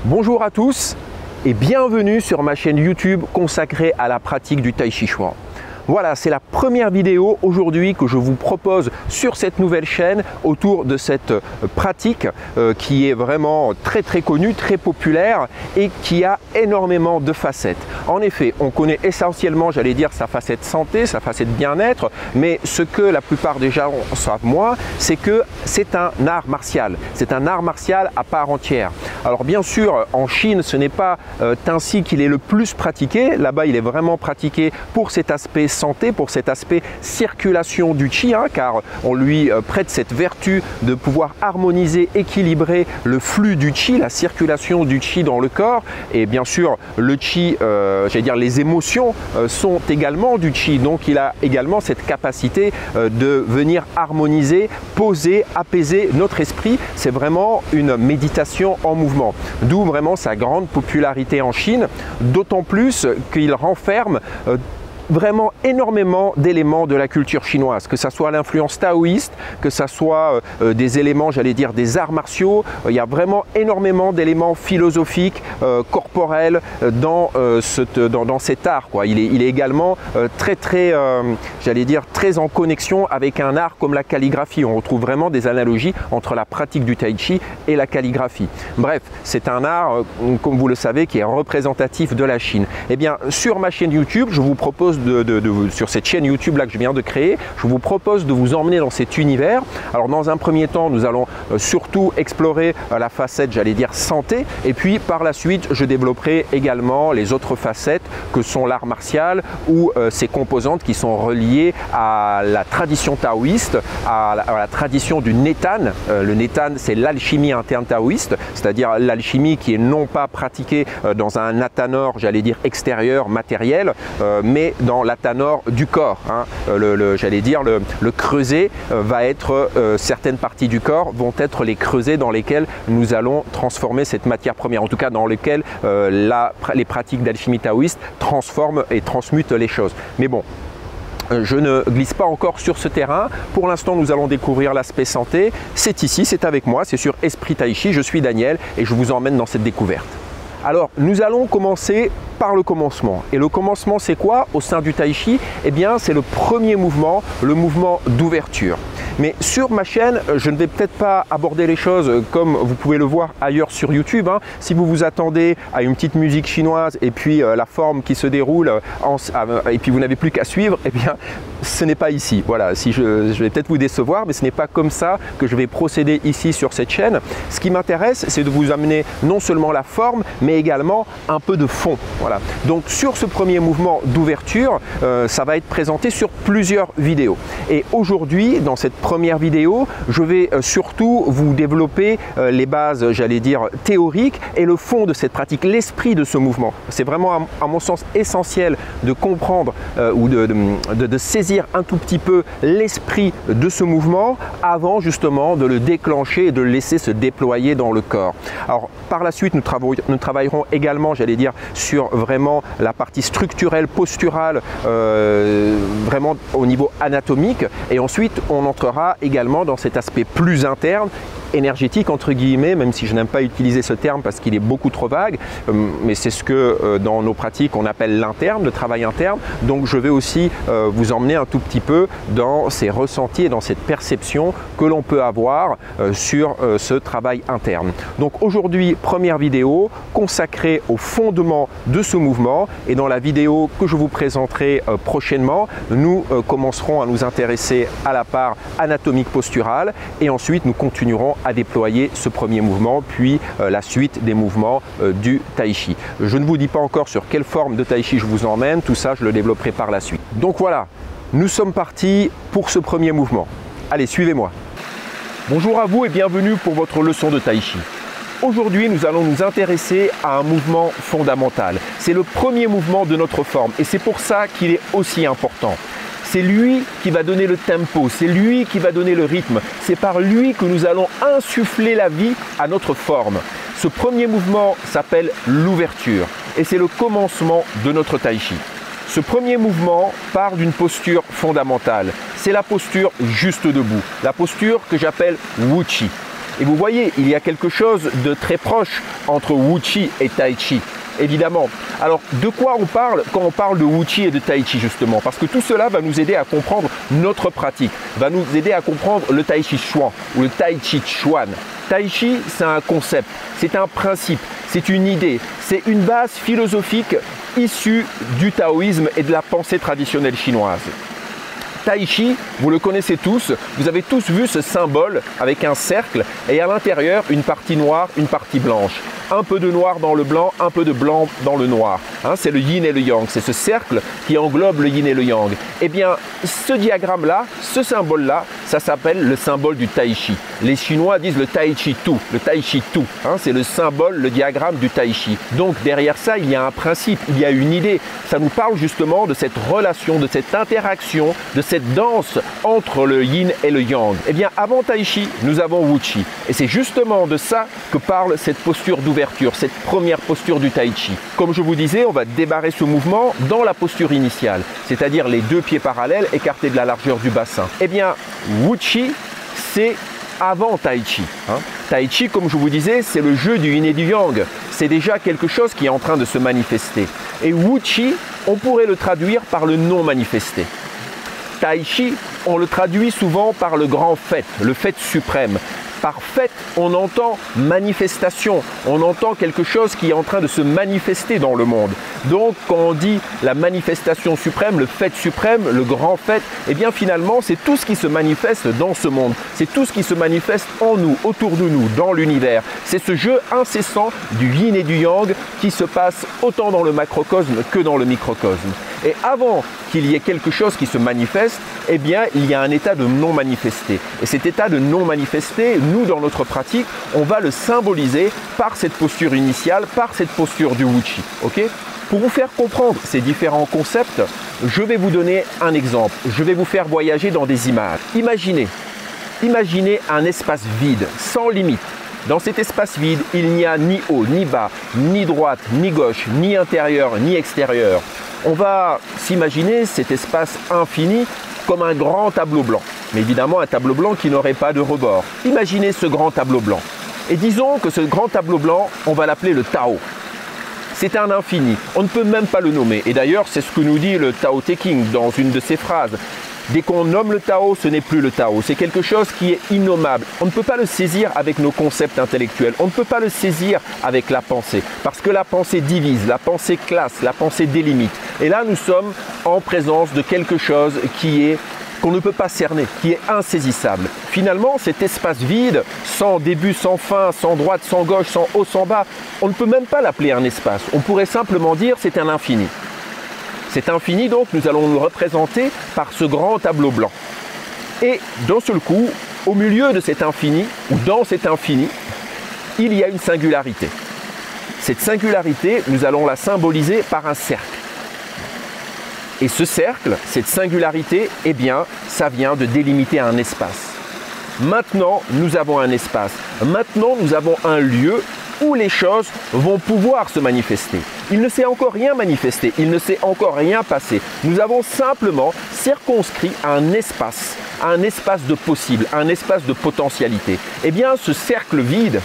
Bonjour à tous et bienvenue sur ma chaîne YouTube consacrée à la pratique du Tai Chi Chuan. Voilà, c'est la première vidéo aujourd'hui que je vous propose sur cette nouvelle chaîne autour de cette pratique qui est vraiment très connue, très populaire et qui a énormément de facettes. En effet, on connaît essentiellement, j'allais dire, sa facette santé, sa facette bien-être, mais ce que la plupart des gens savent moins, c'est que c'est un art martial. C'est un art martial à part entière. Alors bien sûr, en Chine, ce n'est pas ainsi qu'il est le plus pratiqué. Là-bas, il est vraiment pratiqué pour cet aspect santé, pour cet aspect circulation du Qi, car on lui prête cette vertu de pouvoir harmoniser, équilibrer le flux du Qi, la circulation du Qi dans le corps. Et bien sûr, le Qi, j'allais dire les émotions sont également du Qi, donc il a également cette capacité de venir harmoniser, poser, apaiser notre esprit. C'est vraiment une méditation en mouvement, d'où vraiment sa grande popularité en Chine, d'autant plus qu'il renferme vraiment énormément d'éléments de la culture chinoise, que ce soit l'influence taoïste, que ce soit des éléments, j'allais dire, des arts martiaux. Il y a vraiment énormément d'éléments philosophiques, corporels dans cet art, quoi. Il est également j'allais dire, très en connexion avec un art comme la calligraphie. On retrouve vraiment des analogies entre la pratique du Tai Chi et la calligraphie. Bref, c'est un art, comme vous le savez, qui est représentatif de la Chine. Eh bien, sur ma chaîne YouTube, je vous propose sur cette chaîne YouTube là que je viens de créer, je vous propose de vous emmener dans cet univers. Alors dans un premier temps, nous allons surtout explorer la facette, j'allais dire, santé, et puis par la suite, je développerai également les autres facettes que sont l'art martial ou ses composantes qui sont reliées à la tradition taoïste, à la tradition du Netan. Le Netan, c'est l'alchimie interne taoïste, c'est-à-dire l'alchimie qui est non pas pratiquée dans un athanor, j'allais dire, extérieur, matériel, mais dans l'athanor du corps. J'allais dire, le creuset va être, certaines parties du corps vont être les creusets dans lesquels nous allons transformer cette matière première, en tout cas dans lesquels les pratiques d'alchimie taoïste transforment et transmutent les choses. Mais bon, je ne glisse pas encore sur ce terrain. Pour l'instant, nous allons découvrir l'aspect santé. C'est ici, c'est avec moi, c'est sur Esprit Tai Chi. Je suis Daniel et je vous emmène dans cette découverte. Alors, nous allons commencer par le commencement. Et le commencement, c'est quoi au sein du Tai Chi? Eh bien, c'est le premier mouvement, le mouvement d'ouverture. Mais sur ma chaîne, je ne vais peut-être pas aborder les choses comme vous pouvez le voir ailleurs sur YouTube. Si vous vous attendez à une petite musique chinoise et puis la forme qui se déroule et puis vous n'avez plus qu'à suivre, eh bien, ce n'est pas ici. Voilà, si je vais peut-être vous décevoir, mais ce n'est pas comme ça que je vais procéder ici sur cette chaîne. Ce qui m'intéresse, c'est de vous amener non seulement la forme, mais également un peu de fond. Voilà. Donc sur ce premier mouvement d'ouverture, ça va être présenté sur plusieurs vidéos. Et aujourd'hui, dans cette première vidéo, je vais surtout vous développer les bases, j'allais dire, théoriques et le fond de cette pratique, l'esprit de ce mouvement. C'est vraiment, à mon sens, essentiel de comprendre ou de saisir un tout petit peu l'esprit de ce mouvement avant justement de le déclencher et de le laisser se déployer dans le corps. Alors par la suite, nous travaillerons également, j'allais dire, sur vraiment la partie structurelle, posturale, vraiment au niveau anatomique, et ensuite on entrera également dans cet aspect plus interne, énergétique entre guillemets, même si je n'aime pas utiliser ce terme parce qu'il est beaucoup trop vague, mais c'est ce que dans nos pratiques on appelle l'interne, le travail interne. Donc je vais aussi vous emmener un tout petit peu dans ces ressentis et dans cette perception que l'on peut avoir sur ce travail interne. Donc aujourd'hui, première vidéo consacrée au fondement de ce mouvement, et dans la vidéo que je vous présenterai prochainement, nous commencerons à nous intéresser à la part anatomique posturale et ensuite nous continuerons à déployer ce premier mouvement, puis la suite des mouvements du Tai Chi. Je ne vous dis pas encore sur quelle forme de Tai Chi je vous emmène, tout ça je le développerai par la suite. Donc voilà, nous sommes partis pour ce premier mouvement. Allez, suivez-moi. Bonjour à vous et bienvenue pour votre leçon de Tai Chi. Aujourd'hui, nous allons nous intéresser à un mouvement fondamental. C'est le premier mouvement de notre forme et c'est pour ça qu'il est aussi important. C'est lui qui va donner le tempo, c'est lui qui va donner le rythme. C'est par lui que nous allons insuffler la vie à notre forme. Ce premier mouvement s'appelle l'ouverture et c'est le commencement de notre Tai Chi. Ce premier mouvement part d'une posture fondamentale. C'est la posture juste debout, la posture que j'appelle Wu Chi. Et vous voyez, il y a quelque chose de très proche entre Wu Chi et Tai Chi. Évidemment. Alors, de quoi on parle quand on parle de Wu Chi et de Tai Chi, justement? Parce que tout cela va nous aider à comprendre notre pratique, va nous aider à comprendre le Tai Chi Chuan ou le Tai Chi Chuan. Tai Chi, c'est un concept, c'est un principe, c'est une idée, c'est une base philosophique issue du taoïsme et de la pensée traditionnelle chinoise. Tai Chi, vous le connaissez tous, vous avez tous vu ce symbole avec un cercle et à l'intérieur une partie noire, une partie blanche. Un peu de noir dans le blanc, un peu de blanc dans le noir. C'est le yin et le yang, c'est ce cercle qui englobe le yin et le yang. Eh bien, ce diagramme-là, ce symbole-là, ça s'appelle le symbole du Tai Chi. Les Chinois disent le Tai Chi Tu, le Tai Chi Tu. C'est le symbole, le diagramme du Tai Chi. Donc derrière ça, il y a un principe, il y a une idée. Ça nous parle justement de cette relation, de cette interaction, de cette danse entre le yin et le yang. Eh bien, avant Tai Chi, nous avons Wu Chi. Et c'est justement de ça que parle cette posture d'ouverture, cette première posture du Tai Chi. Comme je vous disais, on va démarrer ce mouvement dans la posture initiale, c'est-à-dire les deux pieds parallèles écartés de la largeur du bassin. Eh bien, Wu Chi, c'est avant Tai Chi. Tai Chi, comme je vous disais, c'est le jeu du yin et du yang. C'est déjà quelque chose qui est en train de se manifester. Et Wu Chi, on pourrait le traduire par le non manifesté. Tai Chi, on le traduit souvent par le grand fait, le fait suprême. Par fait, on entend manifestation, on entend quelque chose qui est en train de se manifester dans le monde. Donc, quand on dit la manifestation suprême, le fait suprême, le grand fait, eh bien finalement, c'est tout ce qui se manifeste dans ce monde. C'est tout ce qui se manifeste en nous, autour de nous, dans l'univers. C'est ce jeu incessant du yin et du yang qui se passe autant dans le macrocosme que dans le microcosme. Et avant qu'il y ait quelque chose qui se manifeste, eh bien, il y a un état de non manifesté. Et cet état de non manifesté, nous, dans notre pratique, on va le symboliser par cette posture initiale, par cette posture du Wu Chi. Okay ? Pour vous faire comprendre ces différents concepts, je vais vous donner un exemple. Je vais vous faire voyager dans des images. Imaginez un espace vide, sans limite. Dans cet espace vide, il n'y a ni haut, ni bas, ni droite, ni gauche, ni intérieur, ni extérieur. On va s'imaginer cet espace infini comme un grand tableau blanc. Mais évidemment, un tableau blanc qui n'aurait pas de rebord. Imaginez ce grand tableau blanc. Et disons que ce grand tableau blanc, on va l'appeler le Tao. C'est un infini. On ne peut même pas le nommer. Et d'ailleurs, c'est ce que nous dit le Tao Te Ching dans une de ses phrases. Dès qu'on nomme le Tao, ce n'est plus le Tao. C'est quelque chose qui est innommable. On ne peut pas le saisir avec nos concepts intellectuels. On ne peut pas le saisir avec la pensée. Parce que la pensée divise, la pensée classe, la pensée délimite. Et là, nous sommes en présence de quelque chose qu'on ne peut pas cerner, qui est insaisissable. Finalement, cet espace vide, sans début, sans fin, sans droite, sans gauche, sans haut, sans bas, on ne peut même pas l'appeler un espace. On pourrait simplement dire c'est un infini. Cet infini, donc, nous allons le représenter par ce grand tableau blanc. Et d'un seul coup, au milieu de cet infini, ou dans cet infini, il y a une singularité. Cette singularité, nous allons la symboliser par un cercle. Et ce cercle, cette singularité, eh bien, ça vient de délimiter un espace. Maintenant, nous avons un espace. Maintenant, nous avons un lieu où les choses vont pouvoir se manifester. Il ne s'est encore rien manifesté, il ne s'est encore rien passé. Nous avons simplement circonscrit un espace de possible, un espace de potentialité. Eh bien, ce cercle vide,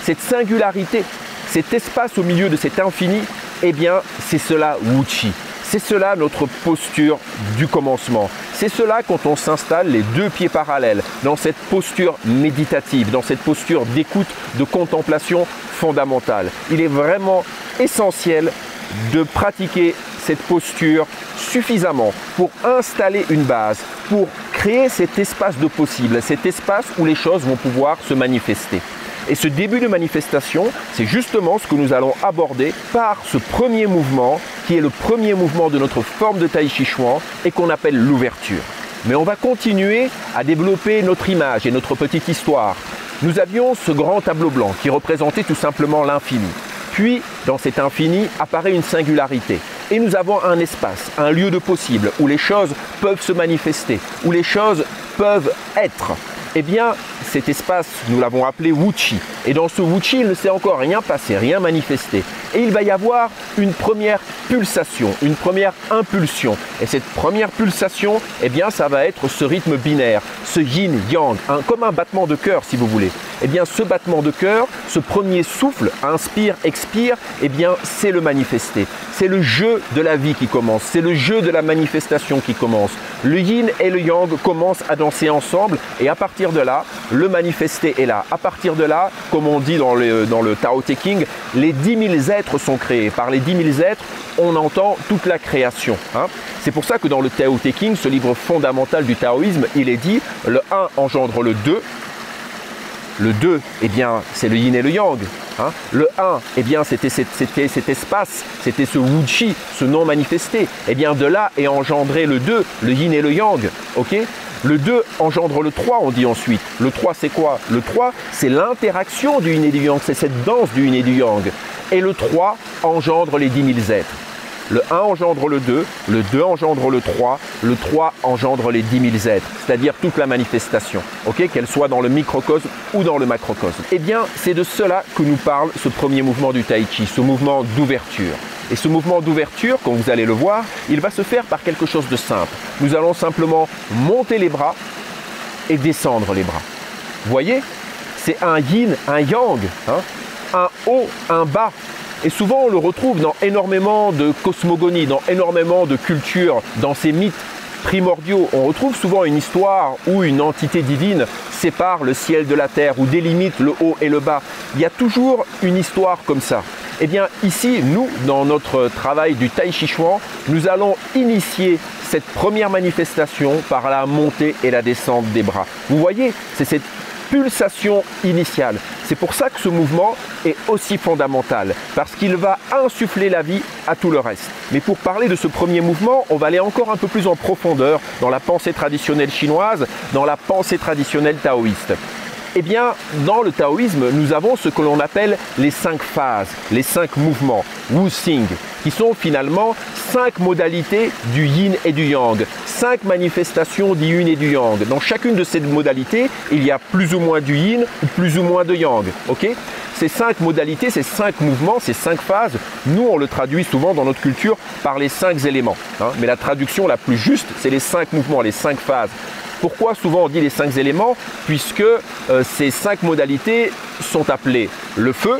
cette singularité, cet espace au milieu de cet infini, eh bien, c'est cela Wu Chi. C'est cela notre posture du commencement. C'est cela quand on s'installe les deux pieds parallèles dans cette posture méditative, dans cette posture d'écoute, de contemplation fondamentale. Il est vraiment essentiel de pratiquer cette posture suffisamment pour installer une base, pour créer cet espace de possible, cet espace où les choses vont pouvoir se manifester. Et ce début de manifestation, c'est justement ce que nous allons aborder par ce premier mouvement, qui est le premier mouvement de notre forme de Tai Chi Chuan et qu'on appelle l'ouverture. Mais on va continuer à développer notre image et notre petite histoire. Nous avions ce grand tableau blanc qui représentait tout simplement l'infini. Puis, dans cet infini, apparaît une singularité. Et nous avons un espace, un lieu de possible, où les choses peuvent se manifester, où les choses peuvent être. Eh bien, cet espace, nous l'avons appelé Wu Chi. Et dans ce Wu Chi, il ne s'est encore rien passé, rien manifesté. Et il va y avoir une première pulsation, une première impulsion. Et cette première pulsation, eh bien, ça va être ce rythme binaire, ce yin-yang, comme un battement de cœur si vous voulez. Eh bien, ce battement de cœur, ce premier souffle, inspire, expire, eh bien, c'est le manifester. C'est le jeu de la vie qui commence, c'est le jeu de la manifestation qui commence. Le yin et le yang commencent à danser ensemble et à partir de là, le manifester est là. À partir de là, comme on dit dans le Tao Te Ching, les 10 000 êtres sont créés. Par les 10 000 êtres, on entend toute la création. C'est pour ça que dans le Tao Te Ching, ce livre fondamental du taoïsme, il est dit le 1 engendre le 2. Le 2, eh bien, c'est le yin et le yang. Le 1, eh bien, c'était cet espace, c'était ce wu-chi, ce non manifesté. Eh bien, de là est engendré le 2, le yin et le yang. Ok ? Le 2 engendre le 3, on dit ensuite. Le 3, c'est quoi? Le 3, c'est l'interaction du yin et du yang, c'est cette danse du yin et du yang. Et le 3 engendre les 10 000 êtres. Le 1 engendre le 2 engendre le 3 engendre les 10 000 êtres, c'est-à-dire toute la manifestation, qu'elle soit dans le microcosme ou dans le macrocosme. Eh bien, c'est de cela que nous parle ce premier mouvement du Tai Chi, ce mouvement d'ouverture. Et ce mouvement d'ouverture, comme vous allez le voir, il va se faire par quelque chose de simple. Nous allons simplement monter les bras et descendre les bras. Vous voyez? C'est un yin, un yang, un haut, un bas. Et souvent, on le retrouve dans énormément de cosmogonie, dans énormément de cultures, dans ces mythes primordiaux. On retrouve souvent une histoire où une entité divine sépare le ciel de la terre ou délimite le haut et le bas. Il y a toujours une histoire comme ça. Eh bien, ici, nous, dans notre travail du Tai Chi Chuan, nous allons initier cette première manifestation par la montée et la descente des bras. Vous voyez, c'est cette pulsation initiale. C'est pour ça que ce mouvement est aussi fondamental, parce qu'il va insuffler la vie à tout le reste. Mais pour parler de ce premier mouvement, on va aller encore un peu plus en profondeur dans la pensée traditionnelle chinoise, dans la pensée traditionnelle taoïste. Eh bien, dans le taoïsme, nous avons ce que l'on appelle les 5 phases, les 5 mouvements, Wu Xing, qui sont finalement 5 modalités du yin et du yang, 5 manifestations du yin et du yang. Dans chacune de ces modalités, il y a plus ou moins du yin ou plus ou moins de yang. Ces 5 modalités, ces 5 mouvements, ces 5 phases, nous on le traduit souvent dans notre culture par les 5 éléments. Mais la traduction la plus juste, c'est les 5 mouvements, les 5 phases. Pourquoi souvent on dit les 5 éléments? Puisque ces 5 modalités sont appelées le feu,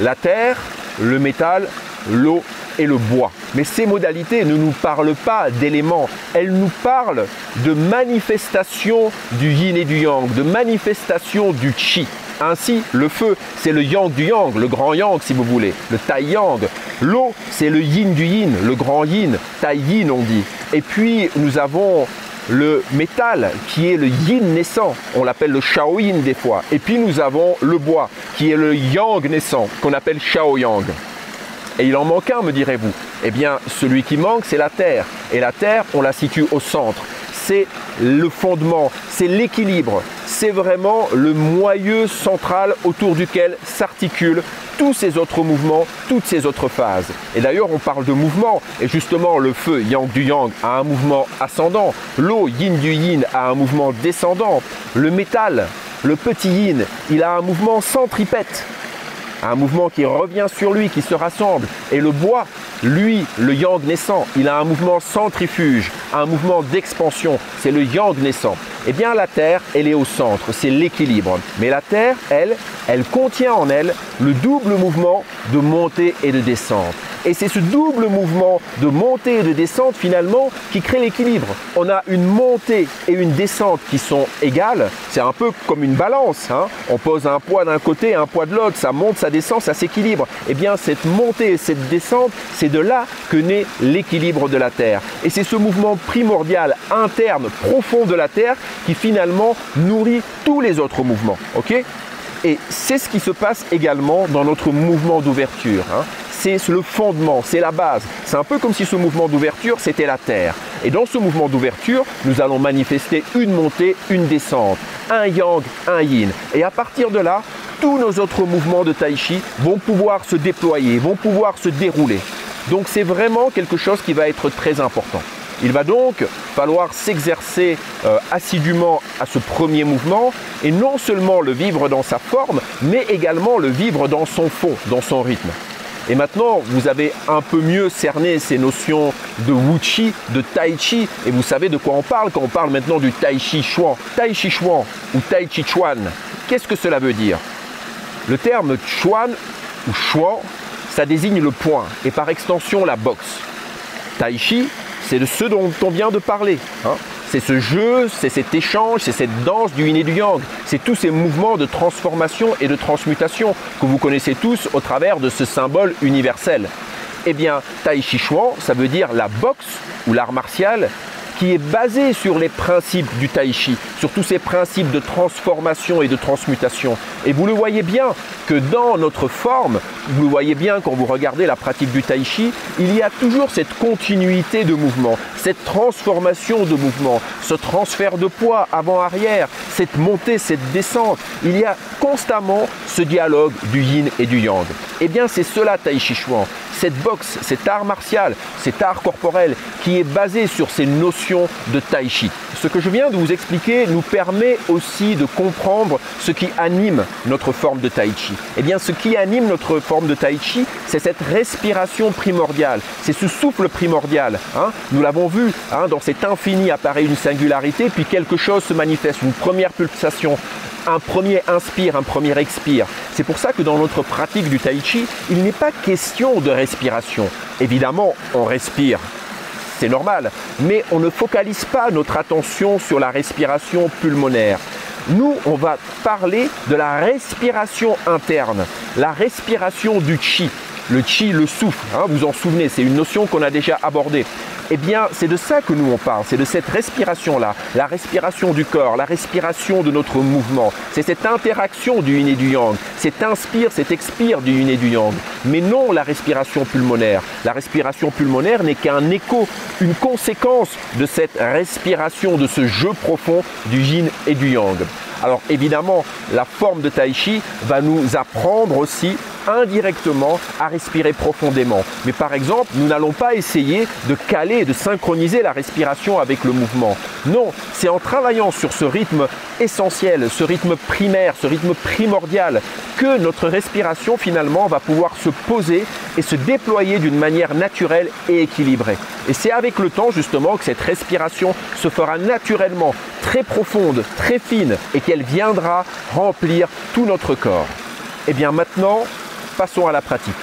la terre, le métal, l'eau et le bois. Mais ces modalités ne nous parlent pas d'éléments, elles nous parlent de manifestation du yin et du yang, de manifestation du chi. Ainsi, le feu, c'est le yang du yang, le grand yang si vous voulez, le tai yang. L'eau, c'est le yin du yin, le grand yin, tai yin on dit. Et puis, nous avons le métal qui est le yin naissant, on l'appelle le shao yin des fois. Et puis nous avons le bois qui est le yang naissant, qu'on appelle shao yang. Et il en manque un, me direz-vous. Eh bien, celui qui manque, c'est la terre. Et la terre, on la situe au centre. C'est le fondement, c'est l'équilibre. C'est vraiment le moyeu central autour duquel s'articulent tous ces autres mouvements, toutes ces autres phases. Et d'ailleurs, on parle de mouvement. Et justement, le feu, yang du yang, a un mouvement ascendant. L'eau, yin du yin, a un mouvement descendant. Le métal, le petit yin, il a un mouvement centripète. Un mouvement qui revient sur lui, qui se rassemble. Et le bois, lui, le yang naissant, il a un mouvement centrifuge, un mouvement d'expansion. C'est le yang naissant. Eh bien, la Terre, elle est au centre, c'est l'équilibre. Mais la Terre, elle contient en elle le double mouvement de montée et de descente. Et c'est ce double mouvement de montée et de descente finalement qui crée l'équilibre. On a une montée et une descente qui sont égales. C'est un peu comme une balance. On pose un poids d'un côté et un poids de l'autre. Ça monte, ça descend, ça s'équilibre. Eh bien, cette montée et cette descente, c'est de là que naît l'équilibre de la Terre. Et c'est ce mouvement primordial, interne, profond de la Terre qui finalement nourrit tous les autres mouvements. Et c'est ce qui se passe également dans notre mouvement d'ouverture. C'est le fondement, c'est la base. C'est un peu comme si ce mouvement d'ouverture, c'était la terre. Et dans ce mouvement d'ouverture, nous allons manifester une montée, une descente, un yang, un yin. Et à partir de là, tous nos autres mouvements de Tai Chi vont pouvoir se déployer, vont pouvoir se dérouler. Donc c'est vraiment quelque chose qui va être très important. Il va donc falloir s'exercer assidûment à ce premier mouvement et non seulement le vivre dans sa forme, mais également le vivre dans son fond, dans son rythme. Et maintenant, vous avez un peu mieux cerné ces notions de Wuqi, de Tai Chi, et vous savez de quoi on parle quand on parle maintenant du Tai Chi Chuan. Tai Chi Chuan ou Tai Chi Chuan, qu'est-ce que cela veut dire? Le terme Chuan ou Chuan, ça désigne le poing et par extension la boxe. Tai Chi, c'est de ce dont on vient de parler. C'est ce jeu, c'est cet échange, c'est cette danse du yin et du yang. C'est tous ces mouvements de transformation et de transmutation que vous connaissez tous au travers de ce symbole universel. Eh bien, Tai Chi Chuan, ça veut dire la boxe ou l'art martial qui est basé sur les principes du Tai Chi, sur tous ces principes de transformation et de transmutation. Et vous le voyez bien que dans notre forme, vous le voyez bien quand vous regardez la pratique du Tai Chi, il y a toujours cette continuité de mouvement, cette transformation de mouvement, ce transfert de poids avant-arrière, cette montée, cette descente. Il y a constamment ce dialogue du yin et du yang. Eh bien, c'est cela Tai Chi Chuan, cette boxe, cet art martial, cet art corporel qui est basé sur ces notions de Tai Chi. Ce que je viens de vous expliquer nous permet aussi de comprendre ce qui anime notre forme de Tai Chi. Eh bien, ce qui anime notre forme de Tai Chi, c'est cette respiration primordiale, c'est ce souffle primordial. Nous l'avons vu, dans cet infini apparaît une singularité, puis quelque chose se manifeste, une première pulsation. Un premier inspire, un premier expire. C'est pour ça que dans notre pratique du Tai Chi, il n'est pas question de respiration. Évidemment, on respire, c'est normal, mais on ne focalise pas notre attention sur la respiration pulmonaire. Nous, on va parler de la respiration interne, la respiration du Qi. Le Qi, le souffle, vous en souvenez, c'est une notion qu'on a déjà abordée. Eh bien, c'est de ça que nous on parle, c'est de cette respiration-là, la respiration du corps, la respiration de notre mouvement. C'est cette interaction du yin et du yang, cet inspire, cet expire du yin et du yang. Mais non la respiration pulmonaire. La respiration pulmonaire n'est qu'un écho, une conséquence de cette respiration, de ce jeu profond du yin et du yang. Alors évidemment, la forme de Tai Chi va nous apprendre aussi indirectement à respirer profondément. Mais par exemple, nous n'allons pas essayer de caler, de synchroniser la respiration avec le mouvement. Non, c'est en travaillant sur ce rythme essentiel, ce rythme primaire, ce rythme primordial, que notre respiration finalement va pouvoir se poser et se déployer d'une manière naturelle et équilibrée. Et c'est avec le temps justement que cette respiration se fera naturellement très profonde, très fine et qu'elle viendra remplir tout notre corps. Et bien maintenant, passons à la pratique.